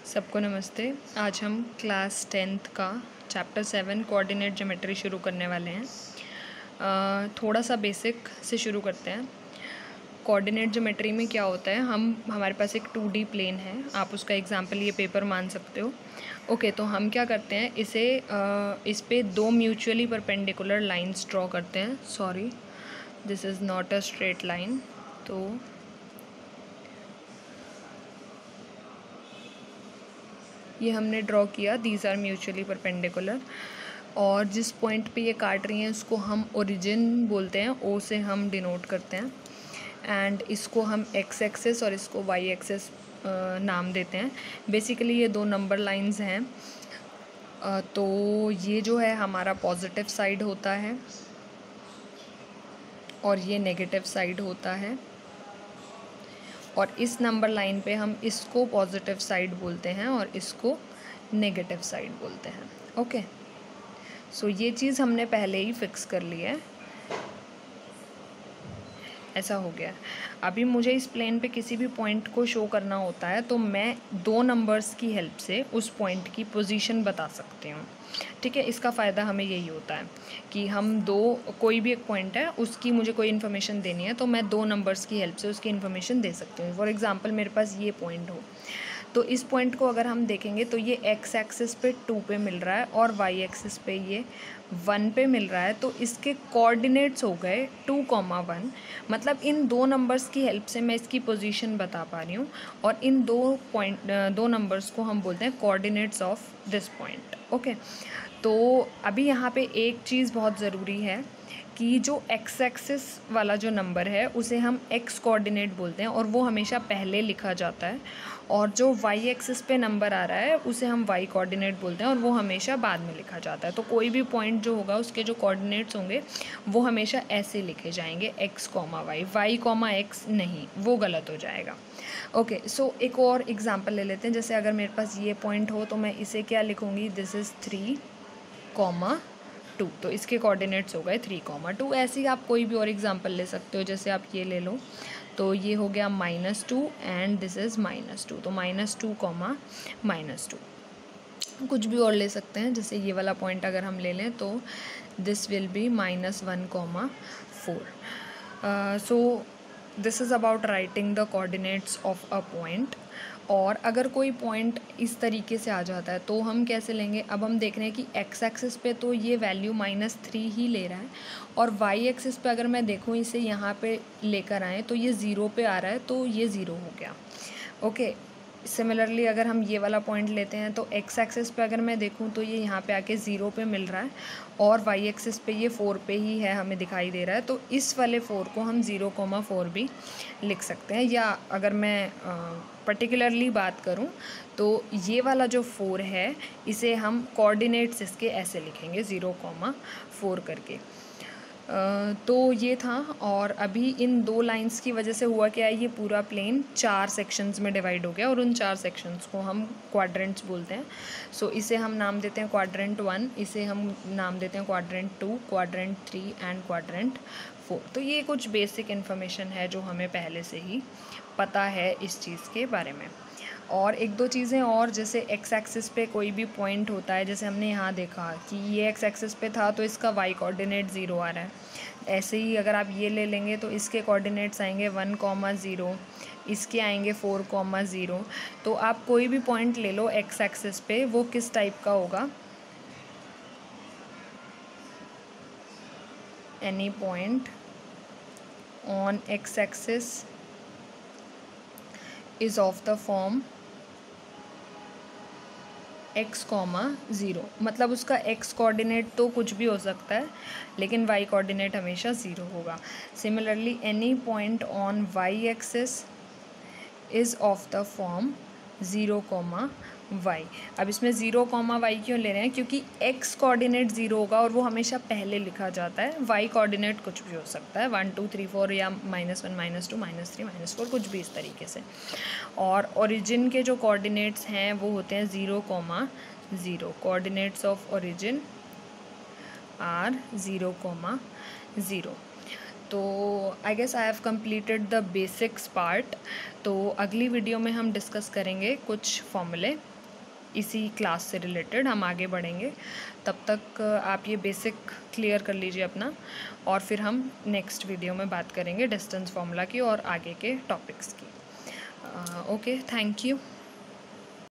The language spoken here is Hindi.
सबको नमस्ते। आज हम क्लास 10th का चैप्टर 7 कोऑर्डिनेट ज्योमेट्री शुरू करने वाले हैं। थोड़ा सा बेसिक से शुरू करते हैं। कोऑर्डिनेट ज्योमेट्री में क्या होता है, हमारे पास एक 2D प्लेन है। आप उसका एग्जांपल ये पेपर मान सकते हो। ओके, तो हम क्या करते हैं, इस पे दो म्यूचुअली परपेंडिकुलर लाइंस ड्रॉ करते हैं। Sorry, this is not a straight line. तो ये हमने ड्रॉ किया, दीज आर म्यूचुअली परपेंडिकुलर। और जिस पॉइंट पे ये काट रही हैं उसको हम ओरिजिन बोलते हैं, ओ से हम डिनोट करते हैं। एंड इसको हम एक्स एक्सेस और इसको वाई एक्सेस नाम देते हैं। बेसिकली ये दो नंबर लाइंस हैं। तो ये जो है हमारा पॉजिटिव साइड होता है और ये नेगेटिव साइड होता है। और इस नंबर लाइन पे हम इसको पॉजिटिव साइड बोलते हैं और इसको नेगेटिव साइड बोलते हैं। ओके, सो ये चीज़ हमने पहले ही फिक्स कर ली है। ऐसा हो गया। अभी मुझे इस प्लेन पे किसी भी पॉइंट को शो करना होता है तो मैं दो नंबर्स की हेल्प से उस पॉइंट की पोजीशन बता सकती हूँ। ठीक है, इसका फ़ायदा हमें यही होता है कि हम कोई भी एक पॉइंट है उसकी मुझे कोई इन्फॉर्मेशन देनी है तो मैं दो नंबर्स की हेल्प से उसकी इन्फॉर्मेशन दे सकती हूँ। फॉर एग्ज़ाम्पल मेरे पास ये पॉइंट हो, तो इस पॉइंट को अगर हम देखेंगे तो ये एक्स एक्सिस पे 2 पे मिल रहा है और वाई एक्सिस पे ये 1 पे मिल रहा है। तो इसके कोऑर्डिनेट्स हो गए 2,1। मतलब इन दो नंबर्स की हेल्प से मैं इसकी पोजीशन बता पा रही हूँ और इन दो नंबर्स को हम बोलते हैं coordinates of this point. Okay, तो अभी यहाँ पे एक चीज़ बहुत ज़रूरी है कि जो एक्स एक्सिस वाला जो नंबर है उसे हम एक्स कोऑर्डिनेट बोलते हैं और वो हमेशा पहले लिखा जाता है। और जो वाई एक्सिस पे नंबर आ रहा है उसे हम वाई कोऑर्डिनेट बोलते हैं और वो हमेशा बाद में लिखा जाता है। तो कोई भी पॉइंट जो होगा उसके जो कोऑर्डिनेट्स होंगे वो हमेशा ऐसे लिखे जाएंगे, x comma y, y comma x नहीं, वो गलत हो जाएगा। ओके, सो एक और एग्जांपल ले लेते हैं। जैसे अगर मेरे पास ये पॉइंट हो तो मैं इसे क्या लिखूँगी, दिस इज़ 3,2। तो इसके कोऑर्डिनेट्स हो गए 3,2। ऐसे ही आप कोई भी और एग्जांपल ले सकते हो। जैसे आप ये ले लो, तो ये हो गया -2 एंड दिस इज़ -2। तो -2, -2। कुछ भी और ले सकते हैं। जैसे ये वाला पॉइंट अगर हम ले लें तो this will be -1,4। So this is about writing the coordinates of a point. और अगर कोई पॉइंट इस तरीके से आ जाता है तो हम कैसे लेंगे। अब हम देख रहे हैं कि एक्स एक्सिस पे तो ये वैल्यू -3 ही ले रहा है और वाई एक्सिस पे अगर मैं देखूँ इसे यहाँ पे लेकर आएँ तो ये 0 पे आ रहा है, तो ये 0 हो गया। ओके, सिमिलरली अगर हम ये वाला पॉइंट लेते हैं तो एक्स एक्सिस पे अगर मैं देखूं तो ये यहाँ पे आके 0 पे मिल रहा है और वाई एक्सिस पे ये 4 पे ही है, हमें दिखाई दे रहा है। तो इस वाले 4 को हम 0,4 भी लिख सकते हैं। या अगर मैं पर्टिकुलरली बात करूं तो ये वाला जो 4 है इसे हम कोऑर्डिनेट्स इसके ऐसे लिखेंगे 0,4 करके। तो ये था। और अभी इन दो लाइंस की वजह से हुआ क्या है, ये पूरा प्लेन 4 सेक्शंस में डिवाइड हो गया और उन 4 सेक्शंस को हम क्वाड्रेंट्स बोलते हैं। सो इसे हम नाम देते हैं क्वाड्रेंट 1, इसे हम नाम देते हैं क्वाड्रेंट 2, क्वाड्रेंट 3 एंड क्वाड्रेंट 4। तो ये कुछ बेसिक इन्फॉर्मेशन है जो हमें पहले से ही पता है इस चीज़ के बारे में। और एक दो चीज़ें और, जैसे एक्स एक्सिस पे कोई भी पॉइंट होता है, जैसे हमने यहाँ देखा कि ये एक्स एक्सिस पे था तो इसका वाई कोऑर्डिनेट 0 आ रहा है। ऐसे ही अगर आप ये ले लेंगे तो इसके कोऑर्डिनेट्स आएंगे 1,0, इसके आएंगे 4,0। तो आप कोई भी पॉइंट ले लो एक्स एक्सिस पे, वो किस टाइप का होगा, any point on x axis is of the form x, 0। मतलब उसका x कोऑर्डिनेट तो कुछ भी हो सकता है लेकिन y कोऑर्डिनेट हमेशा 0 होगा। Similarly any point on y axis is of the form 0, y। अब इसमें 0, y क्यों ले रहे हैं, क्योंकि x कोऑर्डिनेट 0 होगा और वो हमेशा पहले लिखा जाता है। y कोऑर्डिनेट कुछ भी हो सकता है, 1, 2, 3, 4 या -1, -2, -3, -4, कुछ भी इस तरीके से। और ओरिजिन के जो कोऑर्डिनेट्स हैं वो होते हैं 0, 0। Coordinates of origin are 0, 0। तो I guess I have completed the basics part. तो अगली वीडियो में हम डिस्कस करेंगे कुछ फॉर्मूले। इसी क्लास से रिलेटेड हम आगे बढ़ेंगे। तब तक आप ये बेसिक क्लियर कर लीजिए अपना, और फिर हम नेक्स्ट वीडियो में बात करेंगे डिस्टेंस फार्मूला की और आगे के टॉपिक्स की। Okay, thank you.